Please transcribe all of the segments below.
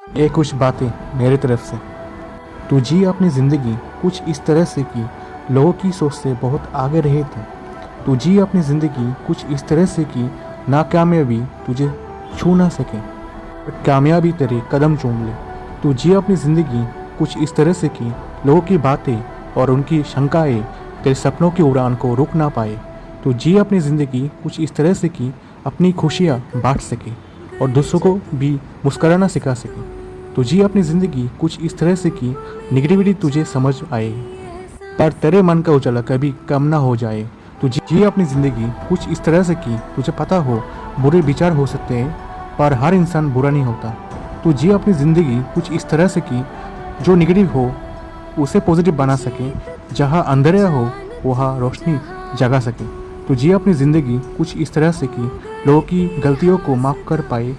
ये कुछ बातें मेरी तरफ से। तू जी अपनी ज़िंदगी कुछ इस तरह से कि लोगों की सोच से बहुत आगे रहे थे। तू जी अपनी ज़िंदगी कुछ इस तरह से कि नाकामयाबी तुझे छू ना सके, कामयाबी तेरे कदम चूम ले। तू जी अपनी ज़िंदगी कुछ इस तरह से कि लोगों की बातें और उनकी शंकाएं तेरे सपनों की उड़ान को रोक ना पाए। तू जी अपनी ज़िंदगी कुछ इस तरह से कि अपनी खुशियाँ बांट सके और दूसरों को भी मुस्कराना सिखा सके। तू जी अपनी ज़िंदगी कुछ इस तरह से कि निगेटिविटी तुझे समझ आए पर तेरे मन का उजाला कभी कम ना हो जाए। तू जी अपनी ज़िंदगी कुछ इस तरह से कि तुझे पता हो बुरे विचार हो सकते हैं पर हर इंसान बुरा नहीं होता। तू जी अपनी ज़िंदगी कुछ इस तरह से कि जो निगेटिव हो उसे पॉजिटिव बना सके, जहाँ अंधेरा हो वहाँ रोशनी जगा सके। तो जी अपनी ज़िंदगी कुछ इस तरह से कि लोगों की गलतियों को माफ़ कर पाए,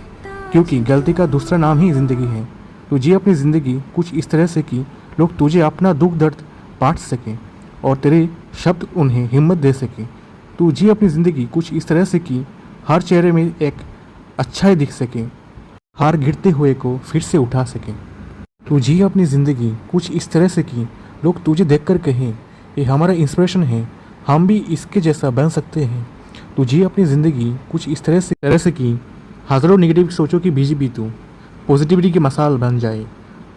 क्योंकि गलती का दूसरा नाम ही ज़िंदगी है। तो जी अपनी ज़िंदगी कुछ इस तरह से कि लोग तुझे अपना दुख दर्द बांट सकें और तेरे शब्द उन्हें हिम्मत दे सके। तो जी अपनी ज़िंदगी कुछ इस तरह से कि हर चेहरे में एक अच्छाई दिख सके, हार गिरते हुए को फिर से उठा सके। तू जी अपनी ज़िंदगी कुछ इस तरह से कि लोग तुझे देखकर कहें ये हमारा इंस्पिरेशन है, हम भी इसके जैसा बन सकते हैं। तू जी अपनी ज़िंदगी कुछ इस तरह से कि हज़ारों नेगेटिव सोचों के बीच भी तू पॉजिटिविटी की मिसाल बन जाए।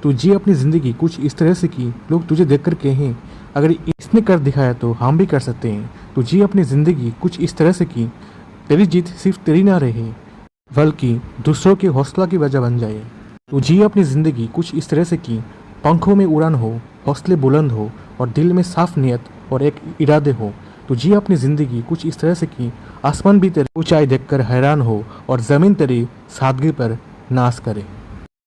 तू जी अपनी ज़िंदगी कुछ इस तरह से कि लोग तुझे देखकर कहें अगर इसने कर दिखाया तो हम भी कर सकते हैं। तू जी अपनी ज़िंदगी कुछ इस तरह से कि तेरी जीत सिर्फ तेरी ना रहे बल्कि दूसरों के हौसला की वजह बन जाए। तो जी अपनी ज़िंदगी कुछ इस तरह से कि पंखों में उड़ान हो, हौसले बुलंद हो और दिल में साफ नियत और एक इरादे हो। तो जी अपनी ज़िंदगी कुछ इस तरह से कि आसमान भी तेरी ऊंचाई देखकर हैरान हो और ज़मीन तेरी सादगी पर नाश करे।